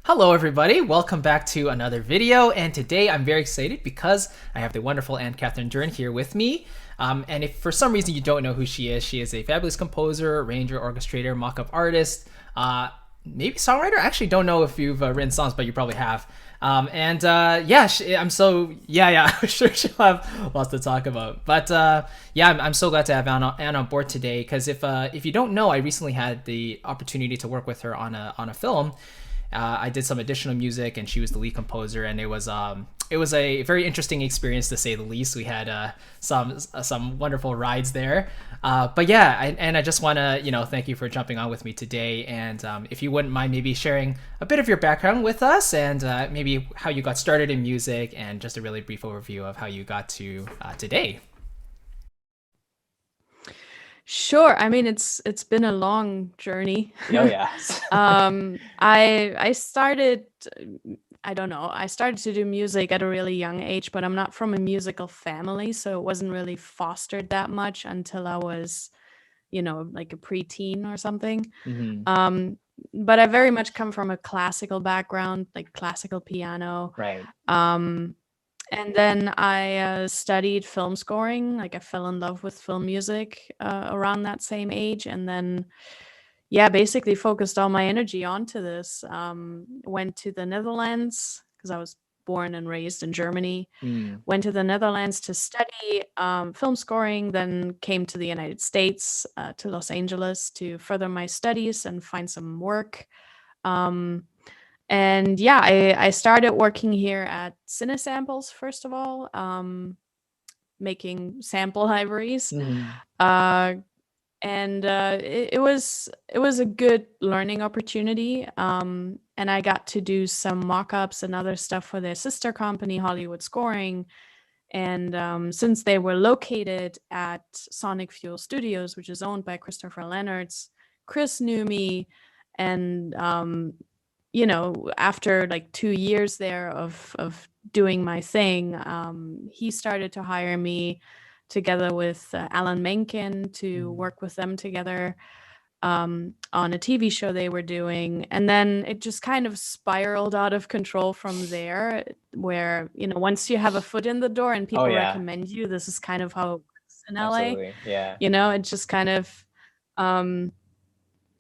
Hello everybody, welcome back to another video, and today I'm very excited because I have the wonderful Anne-Kathrin Dern here with me. And if for some reason you don't know who she is a fabulous composer, arranger, orchestrator, mockup artist, maybe songwriter. I actually don't know if you've written songs, but you probably have. I'm sure she'll have lots to talk about. But I'm so glad to have Anne on board today because if you don't know, I recently had the opportunity to work with her on a film. I did some additional music, and she was the lead composer, and it was a very interesting experience to say the least. We had some wonderful rides there, and I just want to thank you for jumping on with me today, and if you wouldn't mind maybe sharing a bit of your background with us, and maybe how you got started in music, and just a really brief overview of how you got to today. Sure. I mean, it's been a long journey. Oh yeah. I started, I don't know, I started to do music at a really young age, but I'm not from a musical family, so it wasn't really fostered that much until I was, like a preteen or something. Hmm. Um, but I very much come from a classical background, like classical piano. Right. Um, and then I studied film scoring. Like I fell in love with film music around that same age, and then yeah, basically focused all my energy onto this. Went to the Netherlands because I was born and raised in Germany. Mm. Went to the Netherlands to study film scoring. Then came to the United States, to Los Angeles, to further my studies and find some work. Um, and yeah, I started working here at Cinesamples, first of all, making sample libraries. Hmm. Uh, and it was a good learning opportunity. And I got to do some mock-ups and other stuff for their sister company, Hollywood Scoring. And since they were located at Sonic Fuel Studios, which is owned by Christopher Leonard's, Chris knew me, and after like 2 years there of doing my thing, he started to hire me together with Alan Menken to work with them together on a TV show they were doing. And then it just kind of spiraled out of control from there, where, once you have a foot in the door and Oh people yeah. recommend you, this is kind of how it works in LA. Absolutely. Yeah. It just kind of um,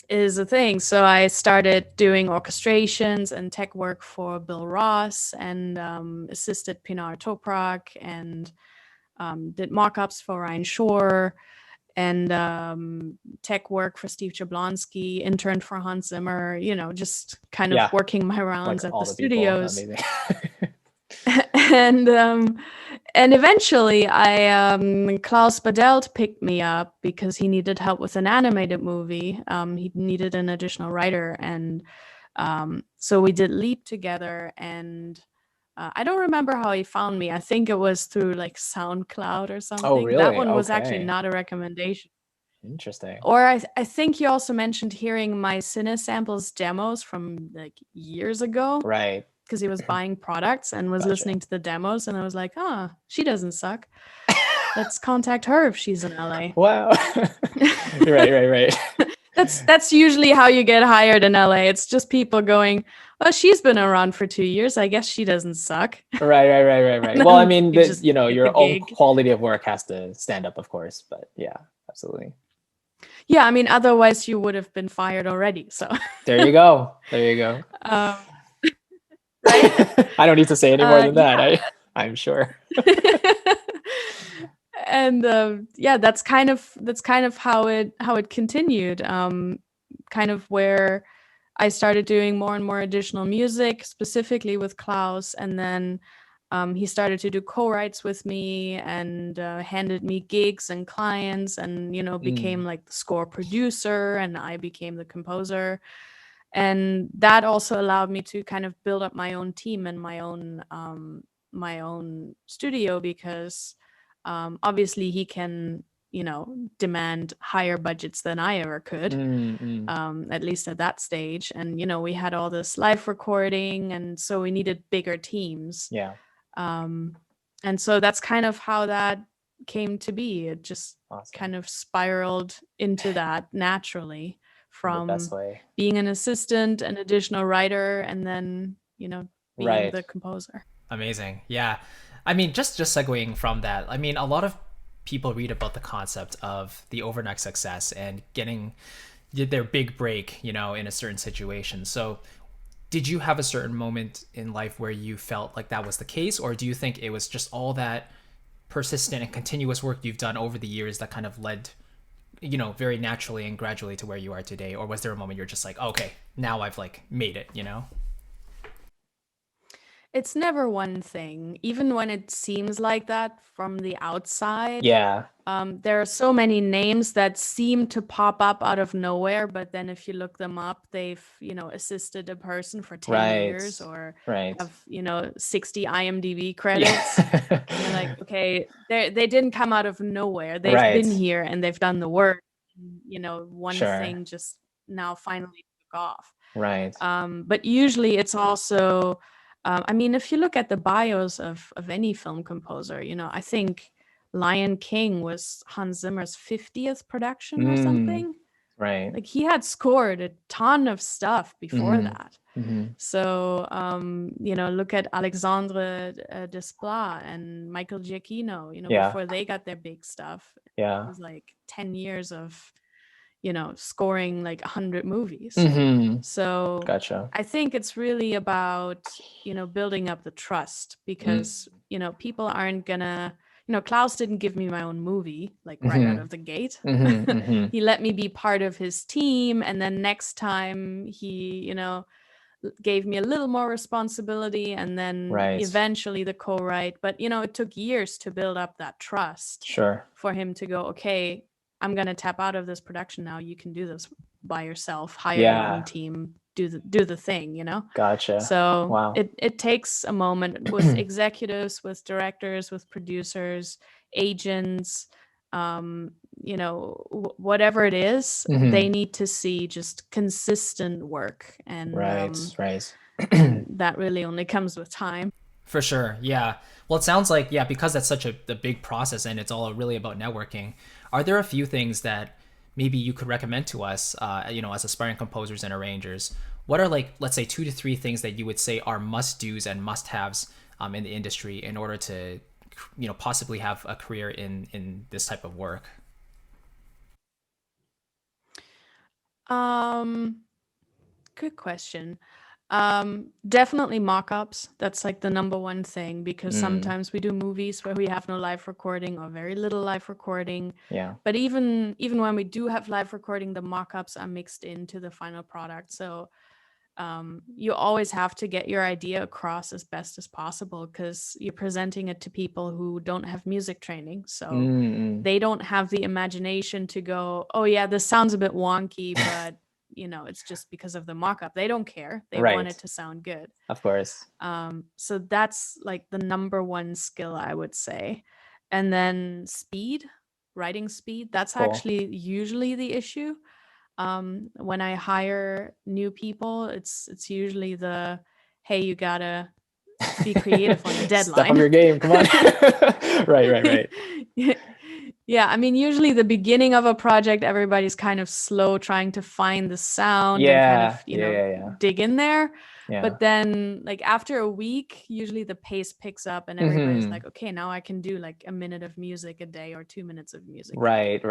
is a thing. So I started doing orchestrations and tech work for Bill Ross, and assisted Pinar Toprak, and did mock-ups for Ryan Shore, and tech work for Steve Jablonsky, interned for Hans Zimmer, just kind of Yeah. working my Like rounds at all the the people. studios. Amazing. and and eventually Klaus Badelt picked me up because he needed help with an animated movie. He needed an additional writer, and so we did Leap together. And I don't remember how he found me. I think it was through like SoundCloud or Oh, something. That really? one was actually Okay. not a recommendation. Interesting. Or I think you also mentioned hearing my Cinesamples demos from like years ago, Right. because he was buying products and was Gotcha. listening to the demos, and I was like, "Ah, she doesn't suck. Let's contact her if she's in LA." Wow. Right, right, right. That's usually how you get hired in LA. It's just people going, "Well, she's been around for 2 years. I guess she doesn't suck." Right, right, right, right, right. And Well, I then mean, you just get the your own gig. quality of work has to stand up, of course, but yeah, absolutely. Yeah, I mean, otherwise you would have been fired already. So, There you go. There you go. um, right? I don't need to say any more than that. Yeah. I'm sure. And yeah, that's kind of how it continued. Kind of where I started doing more and more additional music, specifically with Klaus, and then he started to do co-writes with me, and handed me gigs and clients, and became Mm. like the score producer, and I became the composer. And that also allowed me to kind of build up my own team and my own studio, because obviously he can demand higher budgets than I ever could, Mm, mm. at least at that stage. And we had all this live recording, and so we needed bigger teams. Yeah. um, and so that's kind of how that came to be. It just Awesome. kind of spiraled into that naturally from in the best way. being an assistant, an additional writer, and then, being Right. the composer. Amazing. Yeah. I mean, just segueing from that, I mean, a lot of people read about the concept of the overnight success and getting their big break, in a certain situation. So, did you have a certain moment in life where you felt like that was the case, or do you think it was just all that persistent and continuous work you've done over the years that kind of led, very naturally and gradually to where you are today? Or was there a moment you're just like, okay, now I've like made it? It's never one thing, even when it seems like that from the outside. Yeah. There are so many names that seem to pop up out of nowhere, but then if you look them up, they've, assisted a person for 10 Right. years or Right. have, 60 IMDb credits. Yeah. And you're like, okay, they didn't come out of nowhere. They've Right. been here and they've done the work. One Sure. thing just now finally took off. Right. But usually it's also, I mean, if you look at the bios of any film composer, I think Lion King was Hans Zimmer's 50th production or something. Right. Like he had scored a ton of stuff before that. Mm-hmm. So, look at Alexandre Desplat and Michael Giacchino, Yeah. before they got their big stuff. Yeah. It was like 10 years of, scoring like 100 movies. Mm-hmm. So Gotcha. I think it's really about, building up the trust because, people aren't gonna, Klaus didn't give me my own movie, like right out of the gate. Mm-hmm. Mm-hmm. He let me be part of his team. And then next time he, gave me a little more responsibility and then Right. eventually the co-write. But, it took years to build up that trust Sure. for him to go, okay, I'm going to tap out of this production now. You can do this by yourself, hire your own team, do the thing, Gotcha. So Wow. it takes a moment with executives, with directors, with producers, agents, whatever it is, they need to see just consistent work. And right. that really only comes with time. For sure. Yeah. Well, it sounds like, yeah, because that's such a big process and it's all really about networking. Are there a few things that maybe you could recommend to us, as aspiring composers and arrangers? What are like, let's say 2 to 3 things that you would say are must-dos and must-haves in the industry in order to, possibly have a career in this type of work? Good question. Definitely mock-ups. That's like the number one thing because sometimes we do movies where we have no live recording or very little live recording. Yeah. But even when we do have live recording, the mock-ups are mixed into the final product. So you always have to get your idea across as best as possible because you're presenting it to people who don't have music training. So they don't have the imagination to go, oh yeah, this sounds a bit wonky, but it's just because of the mock-up. They don't care. They want it to sound good. Of course. So that's like the number one skill, I would say. And then speed, writing speed. That's actually usually the issue. When I hire new people, it's usually the, hey, you gotta be creative on a deadline. Step up your game. Come on. Right. Yeah, I mean, usually the beginning of a project, everybody's kind of slow trying to find the sound and kind of, dig in there. Yeah. But then like after a week, usually the pace picks up and everybody's like, okay, now I can do like a minute of music a day or 2 minutes of music. Right.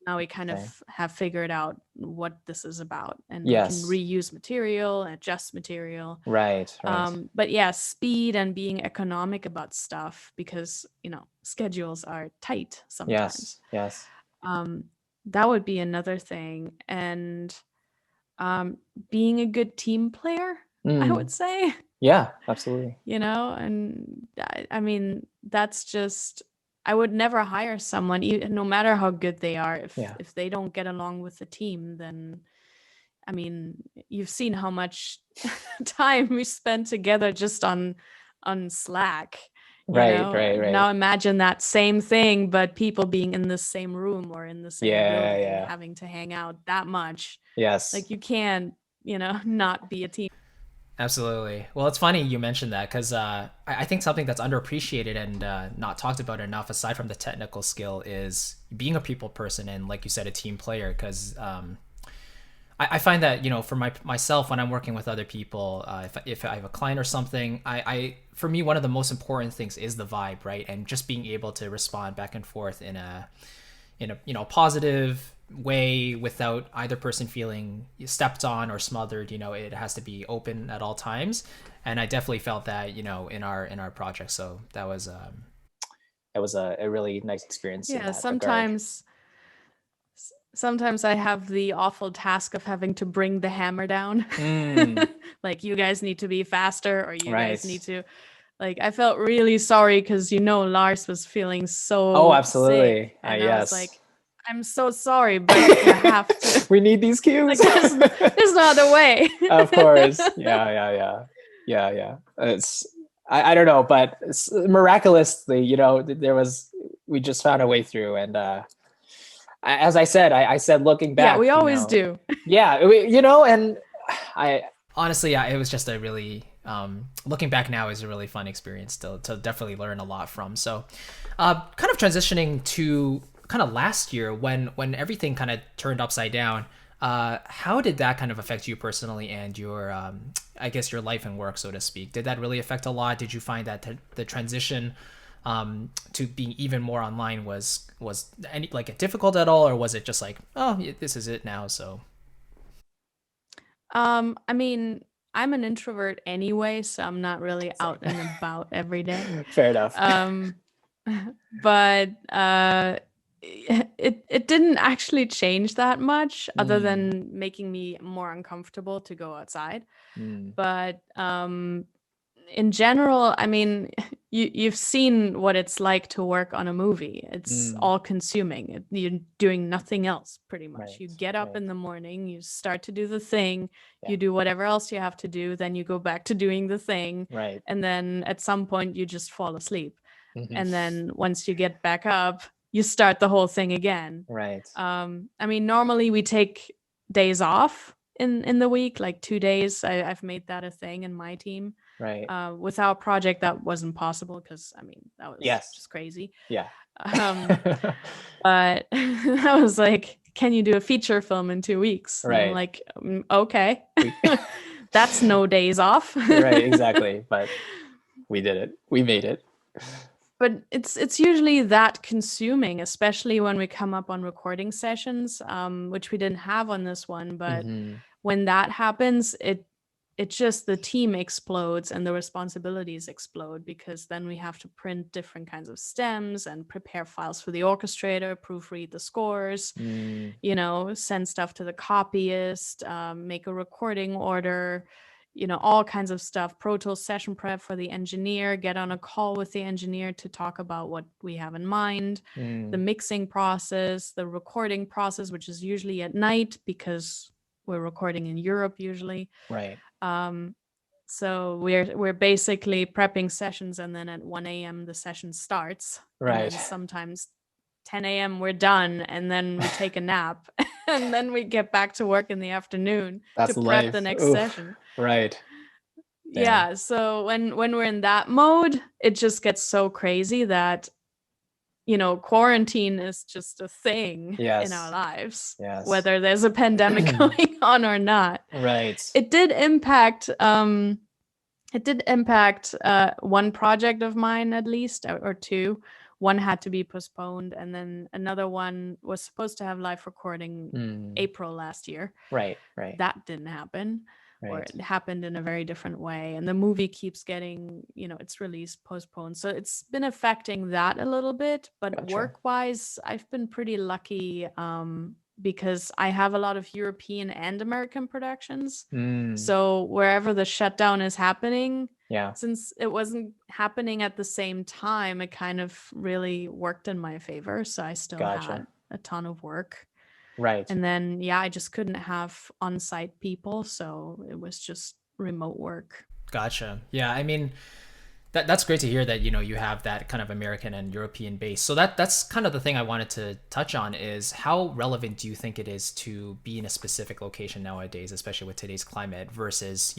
Now we kind of have figured out what this is about and we can reuse material, adjust material. Right. But yeah, speed and being economic about stuff because, schedules are tight sometimes. Yes. That would be another thing. And being a good team player, I would say. Yeah, absolutely. And I mean, that's just, I would never hire someone, no matter how good they are, if they don't get along with the team, then, I mean, you've seen how much time we spend together just on Slack. Right. Now imagine that same thing, but people being in the same room or in the same building, having to hang out that much. Yes. Like you can't, not be a team. Absolutely. Well, it's funny you mentioned that because I think something that's underappreciated and not talked about enough, aside from the technical skill, is being a people person and, like you said, a team player. Because I find that, you know, for myself, when I'm working with other people, if I have a client or something, for me, one of the most important things is the vibe, right? And just being able to respond back and forth in a you know, positive way without either person feeling stepped on or smothered. You know, it has to be open at all times. And I definitely felt that, you know, in our project. So that was It was a really nice experience in Yeah, that regard. sometimes I have the awful task of having to bring the hammer down. Mm, Like, you guys need to be faster, or you guys need right. to, like, I felt really sorry because, you know, Lars was feeling Oh, so sick, absolutely. and I was Yes. like, I'm so sorry, but you have to. We need these Like, cues. there's no other way. Of course. Yeah. I don't know, but miraculously, you know, we just found a way through. And as I said, I said, looking Yeah, back, we you always know, do. yeah, you know, and I, honestly, yeah, it was just a really looking back now is a really fun experience to definitely learn a lot from. So kind of transitioning to kind of last year when everything kind of turned upside down, how did that kind of affect you personally and your I guess your life and work, so to speak? Did that really affect a lot? Did you find that the transition to being even more online was any like difficult at all, or was it just like, oh, this is it now? So I mean, I'm an introvert anyway, so I'm not really out and about every day. fair enough. Um, but it didn't actually change that much, other Mm, than making me more uncomfortable to go outside. mm, But in general, I mean, you've seen what it's like to work on a movie. It's mm, all consuming. You're doing nothing else pretty much. You right, get up right. in the morning, you start to do the thing, Yeah, you do whatever else you have to do, then you go back to doing the thing, right. and then at some point you just fall asleep. Hmm. And then once you get back up, you start the whole thing again. Right, I mean, normally we take days off in the week, like 2 days. I've made that a thing in my team. right. With our project, that wasn't possible because, I mean, that was Yes. just crazy. Yeah. Um, but I was like, can you do a feature film in 2 weeks? And I'm Right. like, okay, We, that's no days off. right, exactly. But we did it. We made it. But it's usually that consuming, especially when we come up on recording sessions, which we didn't have on this one. But Hmm. when that happens, it just, the team explodes and the responsibilities explode, because then we have to print different kinds of stems and prepare files for the orchestrator, proofread the scores, Mm, you know, send stuff to the copyist, make a recording order, you know, all kinds of stuff. Pro Tools session prep for the engineer, get on a call with the engineer to talk about what we have in mind, the mm, mixing process, the recording process, which is usually at night because we're recording in Europe usually. right, Um, so we're basically prepping sessions, and then at 1 a.m. the session starts, and right. then sometimes 10 a.m. we're done, and then we take a nap, and then we get back to work in the afternoon to That's prep the life. next Oof. session. Right. Damn. Yeah, so when we're in that mode, it just gets so crazy that, you know, quarantine is just a thing in our Yes. lives, Yes. whether there's a pandemic going on or not. Right. It did impact one project of mine, at least, or two. One had to be postponed, and then another one was supposed to have live recording Mm, April last year. right. Right. That didn't happen, or Right. it happened in a very different way. And the movie keeps getting, you know, its release postponed. So it's been affecting that a little bit. But Gotcha. work-wise, I've been pretty lucky, because I have a lot of European and American productions. Mm, So wherever the shutdown is happening, yeah. since it wasn't happening at the same time, it kind of really worked in my favor. So I still had Gotcha. a ton of work. Right. And then, yeah, I just couldn't have on-site people, so it was just remote work. gotcha. Yeah, I mean, that's great to hear that, you know, you have that kind of American and European base. So that's kind of the thing I wanted to touch on is how relevant do you think it is to be in a specific location nowadays, especially with today's climate, versus,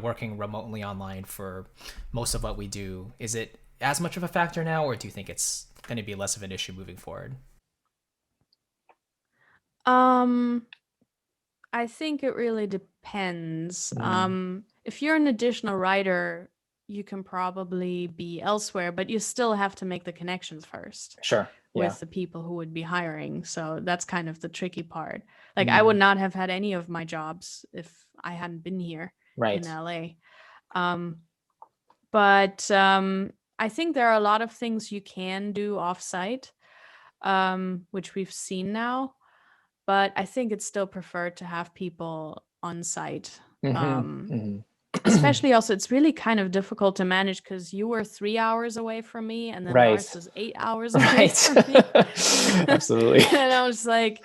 working remotely online for most of what we do. Is it as much of a factor now, or do you think it's going to be less of an issue moving forward? Um, I think it really depends. Mm. If you're an additional writer, you can probably be elsewhere, but you still have to make the connections first Sure. Yeah. with the people who would be hiring. So that's kind of the tricky part. Like I would not have had any of my jobs if I hadn't been here Right. in LA. But I think there are a lot of things you can do offsite, which we've seen now. But I think it's still preferred to have people on site. Especially also, it's really kind of difficult to manage because you were 3 hours away from me, and then Right. Lars was 8 hours away Right. from me. Absolutely. And I was like,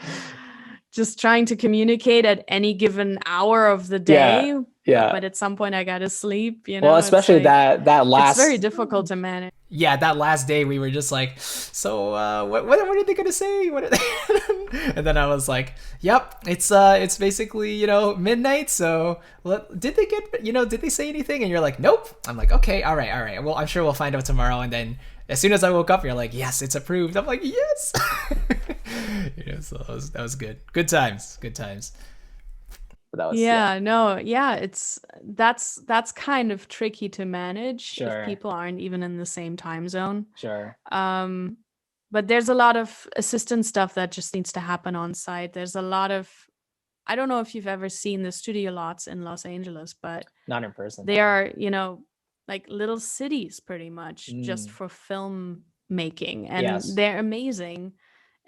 just trying to communicate at any given hour of the day. Yeah. But at some point, I got to sleep. You know, Well, especially like, that last. It's very difficult to manage. Yeah, that last day we were just like, so what are they gonna say? What are they? And then I was like, yep, it's basically, you know, midnight. So did they get, you know, did they say anything? And you're like, nope. I'm like, okay, all right. Well, I'm sure we'll find out tomorrow. And then as soon as I woke up, you're like, yes, it's approved. I'm like, yes. You know, so that was good. Good times. That was, it's that's kind of tricky to manage Sure. if people aren't even in the same time zone. Sure. But there's a lot of assistant stuff that just needs to happen on site. There's a lot of, I don't know if you've ever seen the studio lots in Los Angeles, but Not in person. they are, you know, like little cities pretty much just for film making, and Yes. they're amazing.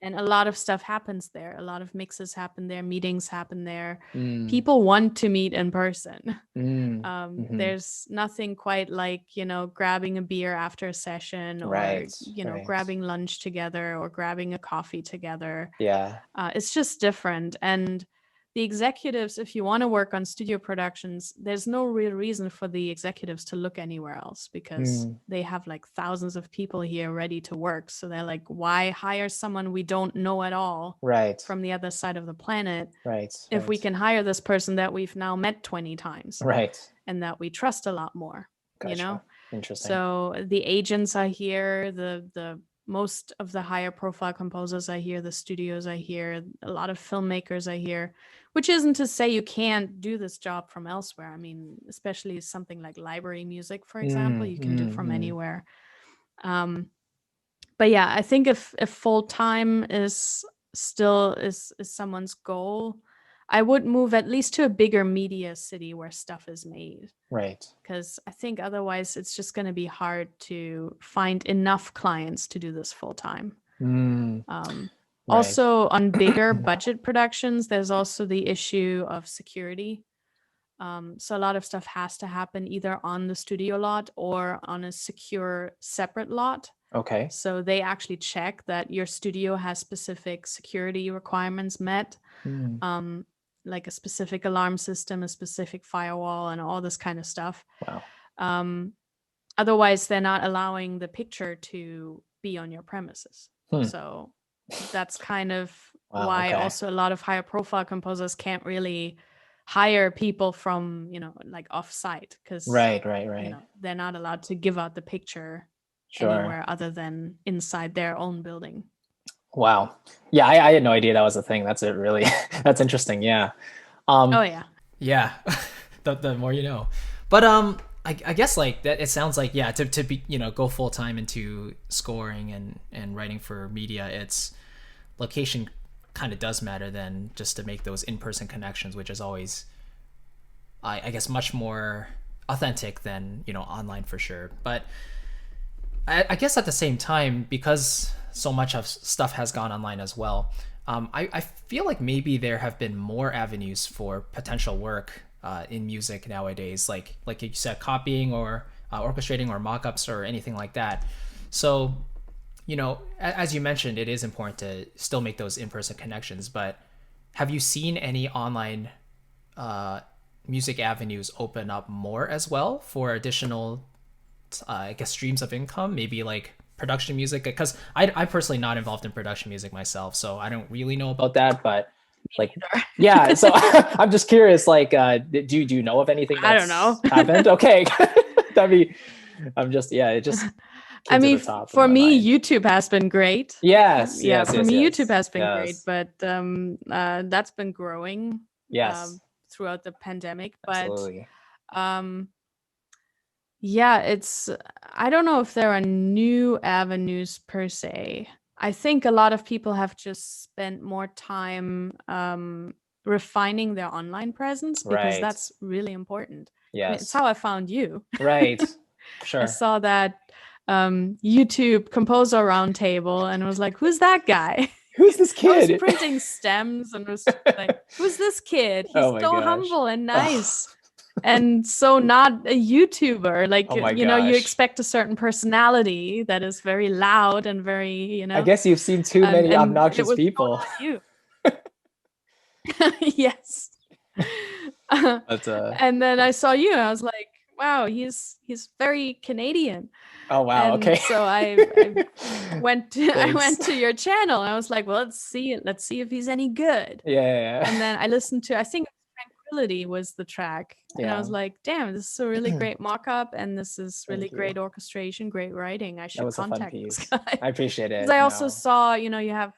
And a lot of stuff happens there. A lot of mixes happen there, meetings happen there. People want to meet in person. There's nothing quite like, you know, grabbing a beer after a session, or, you know, grabbing lunch together, or grabbing a coffee together. Yeah. It's just different. And the executives, if you want to work on studio productions, there's no real reason for the executives to look anywhere else, because they have like thousands of people here ready to work. So they're like, why hire someone we don't know at all from the other side of the planet if we can hire this person that we've now met 20 times and that we trust a lot more. Gotcha. You know? Interesting. So the agents are here, the most of the higher profile composers are here, the studios are here, a lot of filmmakers are here, which isn't to say you can't do this job from elsewhere. I mean, especially something like library music, for example, you can do from anywhere. But yeah, I think if full-time is still is someone's goal, I would move at least to a bigger media city where stuff is made. Right. Because I think otherwise it's just going to be hard to find enough clients to do this full time. Also, on bigger budget productions, there's also the issue of security. So a lot of stuff has to happen either on the studio lot or on a secure separate lot. Okay. So they actually check that your studio has specific security requirements met. Like a specific alarm system, a specific firewall, and all this kind of stuff. Wow. Otherwise, they're not allowing the picture to be on your premises. So that's kind of why also a lot of higher profile composers can't really hire people from, you know, like off-site, because right. You know, they're not allowed to give out the picture anywhere other than inside their own building. Wow. Yeah, I had no idea that was a thing. That's it, really. That's interesting. Yeah. Yeah. The more you know. But I guess like that, it sounds like, yeah, to be, you know, go full time into scoring and writing for media, it's location kind of does matter then, just to make those in-person connections, which is always I guess much more authentic than, you know, online for sure. But I guess at the same time, because so much of stuff has gone online as well, I feel like maybe there have been more avenues for potential work in music nowadays, like you said, copying or orchestrating or mockups or anything like that. So, you know, as you mentioned, it is important to still make those in-person connections, but have you seen any online music avenues open up more as well for additional I guess streams of income, maybe like production music? Because I'm personally not involved in production music myself, so I don't really know about that. But like, yeah, so I'm just curious. Like, do you know of anything that's I don't know. happened? Okay, that'd be. I'm just it just. I mean, for me, YouTube has been great. Yes, YouTube has been great, but that's been growing Yes. throughout the pandemic. Absolutely. But yeah, I don't know if there are new avenues per se. I think a lot of people have just spent more time refining their online presence, because Right. that's really important. I mean, it's Yes. how I found you. Right. I Sure. saw that YouTube composer roundtable and was like, who's that guy? Who's this I was kid? printing stems and was like, who's this kid? He's Oh my so gosh. humble and nice. And so not a YouTuber. Like, Oh my you gosh. expect a certain personality that is very loud and very, I guess you've seen too many and it obnoxious was people. not you. Yes. But And then I saw you and I was like, wow, he's very Canadian. oh wow, And okay. so I went to Thanks. your channel and I was like, well, let's see if he's any good. Yeah. And then I listened to, I think Tranquility was the track. And I Yeah. was like, damn, this is a really great mock-up and this is really Thank you. great orchestration, great writing. I That should was a fun contact this piece. guy. I appreciate it. Because I also No. saw, you have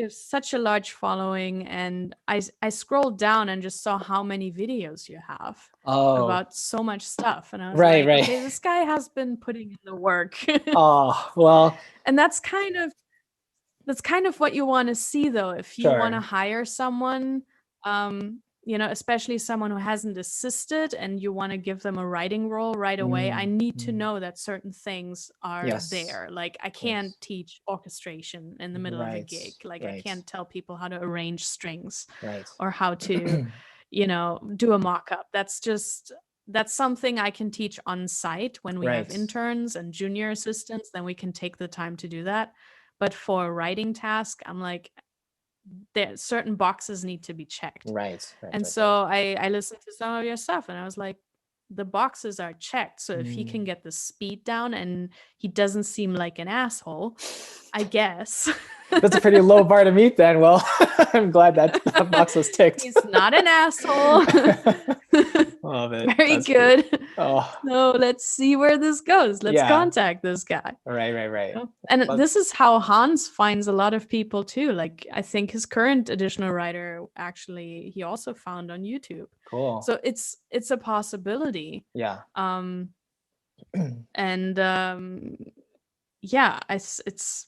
such a large following, and I scrolled down and just saw how many videos you have about so much stuff, and I was Right, like, right. okay, this guy has been putting in the work. Oh, well, And that's kind of what you want to see, though, if you want to sure. hire someone, especially someone who hasn't assisted and you want to give them a writing role right away. I need to know that certain things are Yes. there. Like, I can't teach orchestration in the middle of a gig. Like, I can't tell people how to arrange strings Right. or how to, do a mock-up. That's something I can teach on site when we have Right. interns and junior assistants. Then we can take the time to do that. But for a writing task, I'm like, there certain boxes need to be checked. Right. And so I listened to some of your stuff and I was like, the boxes are checked. So if he can get the speed down and he doesn't seem like an asshole, I guess. That's a pretty low bar to meet then. Well, I'm glad that box was ticked. He's not an asshole. Love it. Very That's good. Great. Oh. So let's see where this goes. Let's contact this guy. Right. And this is how Hans finds a lot of people too. Like, I think his current additional writer, actually, he also found on YouTube. Cool. So it's a possibility. Yeah. And yeah, it's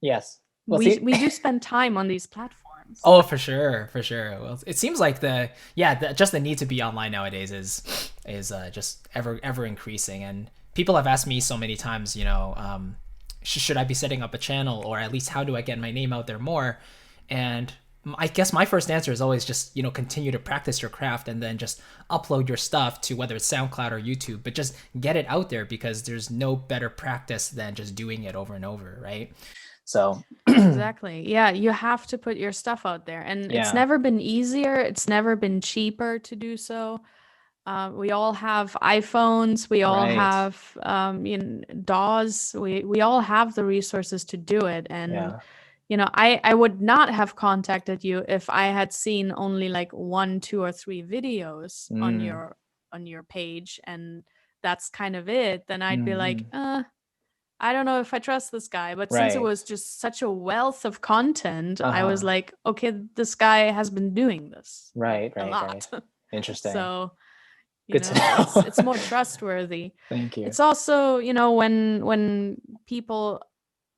Yes. Well, we do spend time on these platforms. Oh, for sure. Well, it seems like just the need to be online nowadays is just ever increasing, and people have asked me so many times, should I be setting up a channel, or at least how do I get my name out there more? And I guess my first answer is always just, continue to practice your craft and then just upload your stuff to whether it's SoundCloud or YouTube, but just get it out there, because there's no better practice than just doing it over and over, right? So exactly. Yeah, you have to put your stuff out there, and it's never been easier. It's never been cheaper to do so. We all have iPhones. We all have DAWs. We all have the resources to do it. And I would not have contacted you if I had seen only like 1, 2, or 3 videos on your page, and that's kind of it. Then I'd be like, I don't know if I trust this guy. But since it was just such a wealth of content, I was like, okay, this guy has been doing this a lot. Interesting. So good to know. it's more trustworthy. Thank you. It's also, when people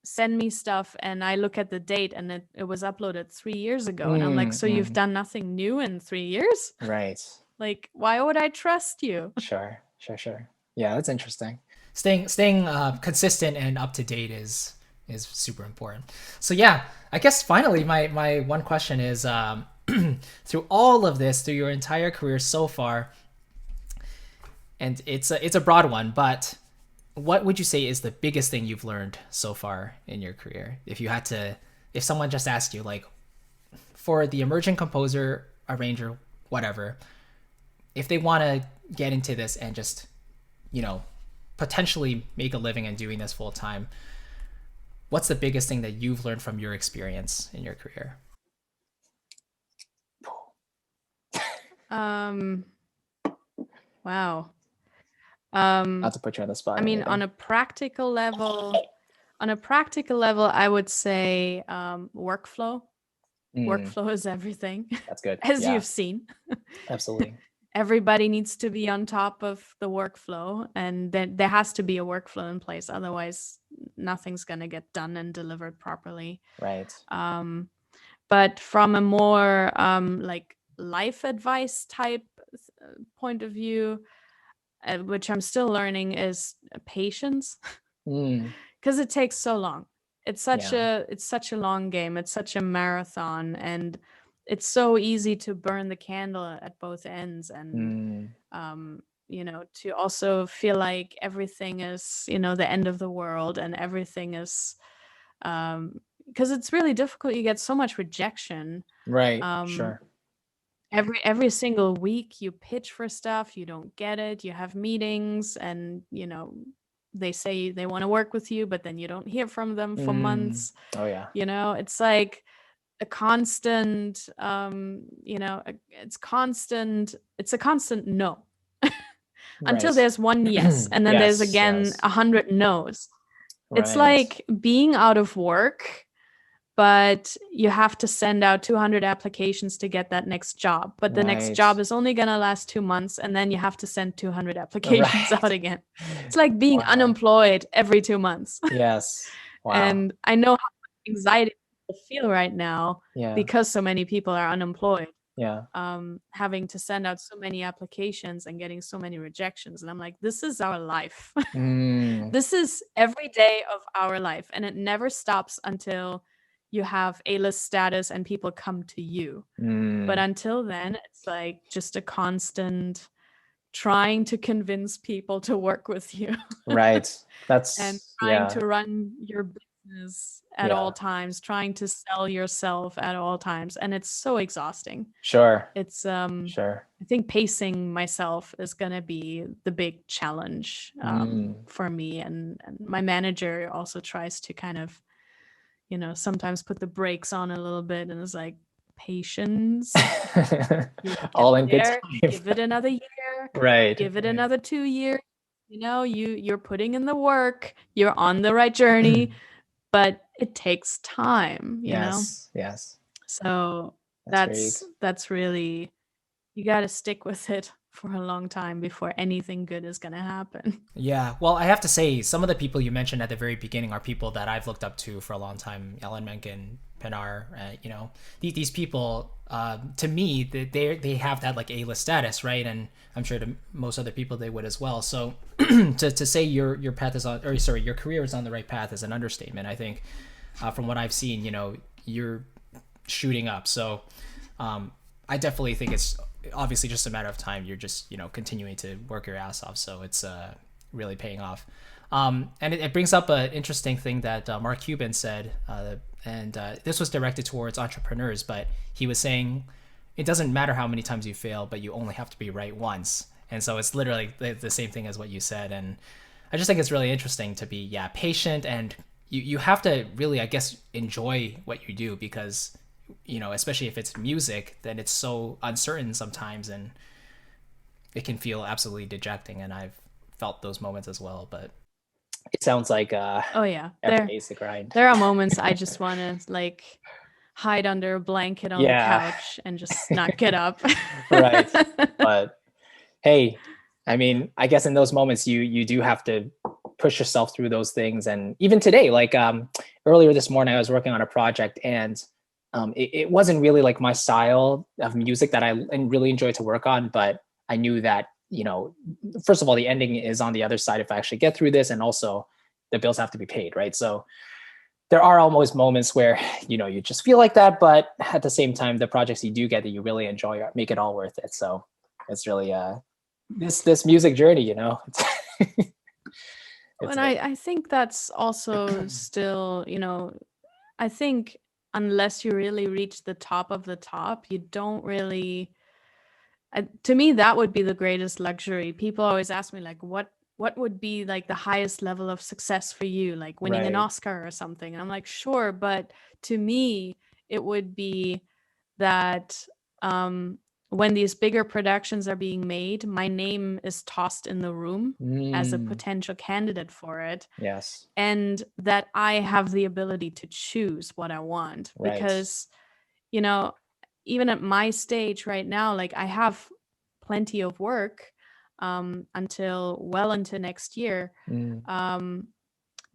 send me stuff and I look at the date and it was uploaded 3 years ago, and I'm like, so you've done nothing new in 3 years? Right. Like, why would I trust you? Sure. Yeah, that's interesting. Staying consistent and up to date is super important. So yeah, I guess finally my one question is, through all of this, through your entire career so far, and it's a broad one, but what would you say is the biggest thing you've learned so far in your career? If someone just asked you, like, for the emerging composer, arranger, whatever, if they want to get into this and just, potentially make a living and doing this full time, what's the biggest thing that you've learned from your experience in your career? Wow. Not to put you on the spot. I mean, on a practical level, I would say workflow. Workflow is everything, That's good. as Yeah, you've seen. absolutely. Everybody needs to be on top of the workflow, and then there has to be a workflow in place. Otherwise, nothing's going to get done and delivered properly. Right. But from a more like life advice type point of view, which I'm still learning, is patience, because it takes so long. It's such a long game. It's such a marathon, and it's so easy to burn the candle at both ends, and to also feel like everything is, the end of the world, and everything is, because it's really difficult. You get so much rejection. Right. Sure. Every single week you pitch for stuff, you don't get it. You have meetings, and they say they want to work with you, but then you don't hear from them for months. Oh yeah. It's like a constant, it's a constant no until Right. there's one yes, and then there's again 100 no's. It's like being out of work, but you have to send out 200 applications to get that next job. But the next job is only going to last 2 months, and then you have to send 200 applications out again. It's like being unemployed every 2 months. Yes. Wow. And I know how anxiety people feel right now because so many people are unemployed. Yeah. Having to send out so many applications and getting so many rejections. And I'm like, this is our life. This is every day of our life. And it never stops until you have A-list status and people come to you. But until then, it's like just a constant trying to convince people to work with you. Right. That's and trying to run your business at all times, trying to sell yourself at all times. And it's so exhausting. Sure. It's sure. I think pacing myself is gonna be the big challenge for me. And my manager also tries to kind of, sometimes put the brakes on a little bit, and is like, patience. All in good time. Give it another year. Right. Give it another 2 years. You're putting in the work. You're on the right journey, but it takes time. Yes. So that's really, you got to stick with it for a long time before anything good is going to happen. Yeah. Well, I have to say, some of the people you mentioned at the very beginning are people that I've looked up to for a long time. Ellen Menken, Pinar, these people, to me, they have that like A-list status, right? And I'm sure to most other people they would as well. So to say your path is on, or sorry, your career is on the right path is an understatement. I think from what I've seen, you're shooting up. So I definitely think it's obviously just a matter of time. You're just, continuing to work your ass off. So it's really paying off. And it brings up an interesting thing that Mark Cuban said, and this was directed towards entrepreneurs, but he was saying it doesn't matter how many times you fail, but you only have to be right once. And so it's literally the same thing as what you said. And I just think it's really interesting to be patient, and you have to really, I guess, enjoy what you do, because especially if it's music, then it's so uncertain sometimes, and it can feel absolutely dejecting. And I've felt those moments as well. But it sounds like every day's the grind. There are moments I just want to like hide under a blanket on the couch and just not get up. Right. But hey, I mean, I guess in those moments you do have to push yourself through those things. And even today, like earlier this morning, I was working on a project, and it wasn't really like my style of music that I really enjoy to work on, but I knew that, first of all, the ending is on the other side if I actually get through this, and also the bills have to be paid, right? So there are almost moments where, you just feel like that, but at the same time, the projects you do get that you really enjoy make it all worth it. So it's really this music journey, And I think that's also still, I think unless you really reach the top of the top, you don't really, to me, that would be the greatest luxury. People always ask me like, what would be like the highest level of success for you, like winning an Oscar or something? And I'm like, sure. But to me, it would be that when these bigger productions are being made, my name is tossed in the room as a potential candidate for it. Yes. And that I have the ability to choose what I want. Because, you know, even at my stage right now, like I have plenty of work until well into next year.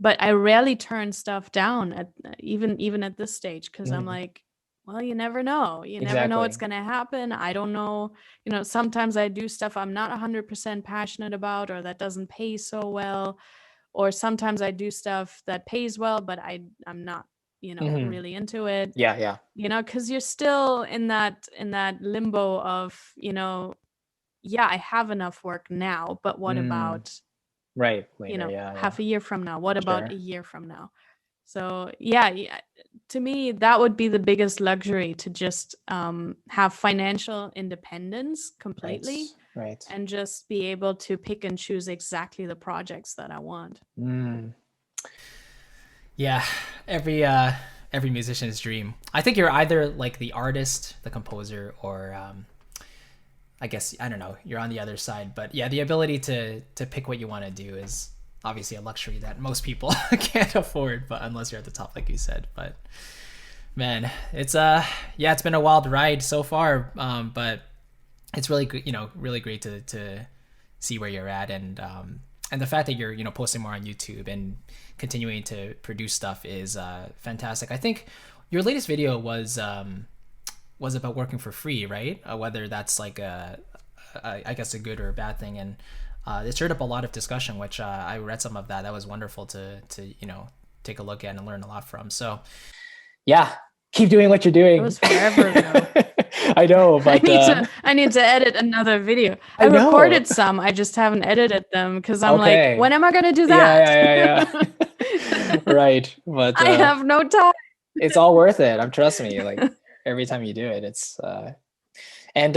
But I rarely turn stuff down at even at this stage, because I'm like, well, you never know. You never know what's Exactly. going to happen. I don't know. You know, sometimes I do stuff I'm not 100% passionate about, or that doesn't pay so well. Or sometimes I do stuff that pays well, but I'm not, you know, really into it. Yeah, yeah. You know, because you're still in that limbo of, you know, yeah, I have enough work now, but what about, Right, you later. know, Yeah, yeah. half a year from now? What about Sure. a year from now? So yeah, to me, that would be the biggest luxury, to just have financial independence completely, Right. and just be able to pick and choose exactly the projects that I want. Yeah, every musician's dream. I think you're either like the artist, the composer, or I guess, I don't know, you're on the other side. But yeah, the ability to pick what you want to do is obviously a luxury that most people can't afford, but unless you're at the top, like you said. But man, it's yeah, it's been a wild ride so far, but it's really good, you know, really great to see where you're at, and the fact that you're, you know, posting more on YouTube and continuing to produce stuff is fantastic. I think your latest video was about working for free, right? Whether that's like I guess a good or a bad thing, and it stirred up a lot of discussion, which I read some of that. That was wonderful to you know, take a look at and learn a lot from. So yeah, keep doing what you're doing. It was forever ago. I know, but I need to edit another video. I I know. recorded some, I just haven't edited them, because I'm like, Okay. when am I gonna do that? Yeah. Right, but I have no time. it's all worth it. Trust me. Like every time you do it, it's and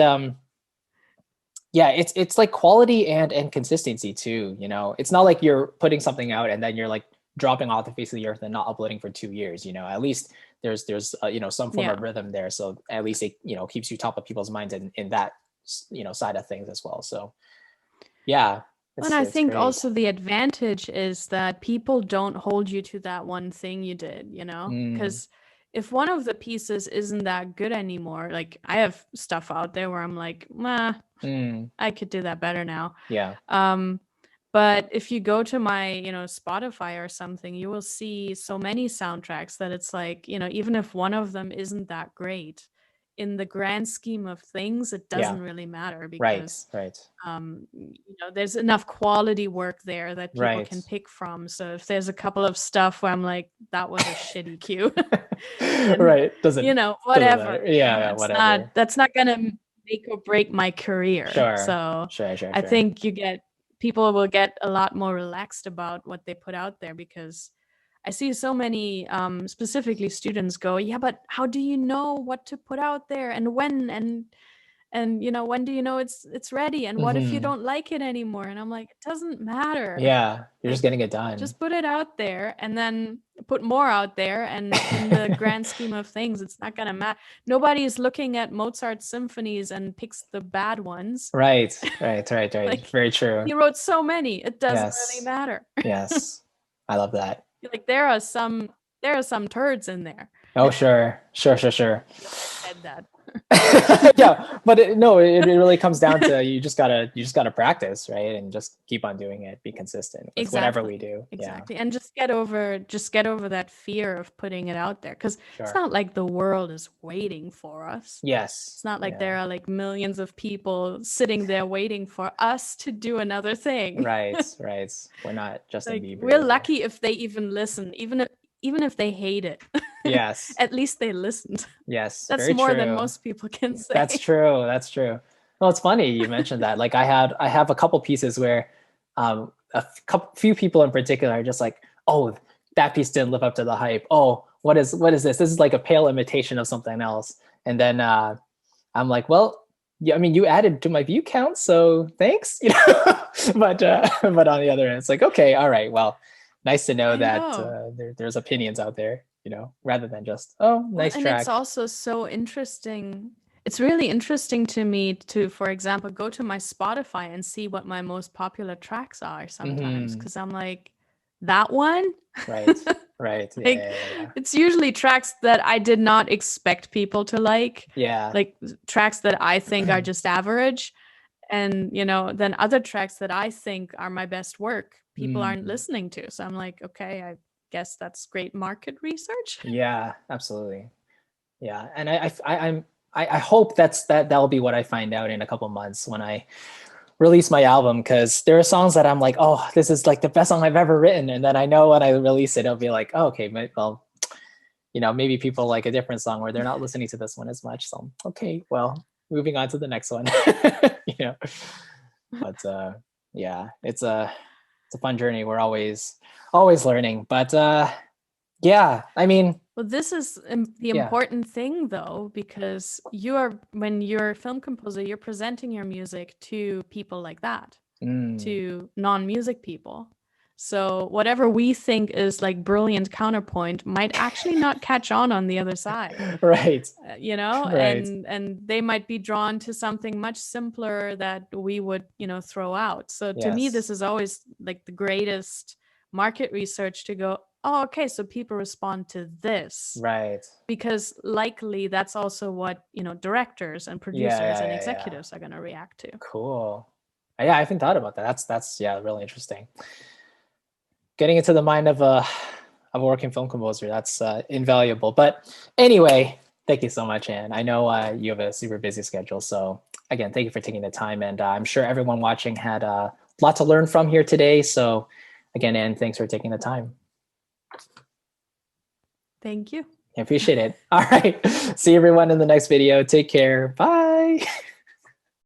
yeah, it's like quality and consistency too. You know, it's not like you're putting something out and then you're like dropping off the face of the earth and not uploading for 2 years. You know, at least there's you know, some form Yeah. of rhythm there, so at least it, you know, keeps you top of people's minds in that, you know, side of things as well. So yeah, And I it's think great. also the advantage is that people don't hold you to that one thing you did, you know? Because if one of the pieces isn't that good anymore, like I have stuff out there where I'm like, nah, I could do that better now. Yeah. But if you go to my, you know, Spotify or something, you will see so many soundtracks that it's like, you know, even if one of them isn't that great, in the grand scheme of things, it doesn't really matter, because Right. you know, there's enough quality work there that people can pick from. So if there's a couple of stuff where I'm like, that was a shitty cue, Right. Doesn't, you know, doesn't whatever. matter. You know, Yeah, whatever. that's not gonna make or break my career. So Sure. I think people will get a lot more relaxed about what they put out there, because I see so many specifically students go, yeah, but how do you know what to put out there, and when, and you know, when do you know it's ready, and what if you don't like it anymore? And I'm like, it doesn't matter. Yeah, you're just Like, getting it done. just put it out there, and then put more out there, and in the grand scheme of things, it's not gonna matter. Nobody is looking at Mozart's symphonies and picks the bad ones. Right. Like, Very true. he wrote so many, it doesn't really matter. Yes. I love that. Like, there are some turds in there. Oh, sure. Said that. Yeah, but it really comes down to you just gotta practice, right, and just keep on doing it, be consistent with whatever we do. Exactly. And just get over that fear of putting it out there, because it's not like the world is waiting for us. Yes. It's not like there are like millions of people sitting there waiting for us to do another thing. Right. We're not Justin Like, Bieber. we're lucky if they even listen, even if they hate it. Yes. At least they listened. Yes. That's very more true. than most people can say. That's true. Well, it's funny you mentioned that. Like I have a couple pieces where few people in particular are just like, oh, that piece didn't live up to the hype. Oh, what is this? This is like a pale imitation of something else. And then I'm like, well, yeah, I mean, you added to my view count, so thanks. You know, but on the other end, it's like, okay, all right, well, nice to know that there's opinions out there, you know, rather than just, oh, nice track. And it's also so interesting. It's really interesting to me to, for example, go to my Spotify and see what my most popular tracks are sometimes, because I'm like, that one. Right. Right. Yeah. Like, Yeah. it's usually tracks that I did not expect people to like Yeah. tracks that I think are just average. And, then other tracks that I think are my best work, people aren't listening to. So I'm like, okay, I guess that's great market research. Yeah. Absolutely. Yeah. And I hope that'll be what I find out in a couple months when I release my album, because there are songs that I'm like, oh, this is like the best song I've ever written, and then I know when I release it, it'll be like, oh, okay, well, maybe people like a different song where they're not listening to this one as much. So okay, well, moving on to the next one. you know, but yeah, it's a fun journey. We're always learning, but yeah, I mean, Well, this is the yeah, important thing, though, because when you're a film composer, you're presenting your music to people like that, to non-music people. So whatever we think is like brilliant counterpoint might actually not catch on the other side. right, right, and they might be drawn to something much simpler that we would, throw out. So to me, yes, this is always like the greatest market research to go, oh, okay, so people respond to this, right, because likely that's also what, directors and yeah, producers yeah, and yeah, yeah. executives are going to react to. Cool. Yeah, I haven't thought about that. That's yeah, really interesting. Getting into the mind of a working film composer, that's invaluable. But anyway, thank you so much, Anne. I know you have a super busy schedule, so again, thank you for taking the time, and I'm sure everyone watching had a lot to learn from here today. So again, Anne, thanks for taking the time. Thank you. I appreciate it. All right, see everyone in the next video. Take care. Bye.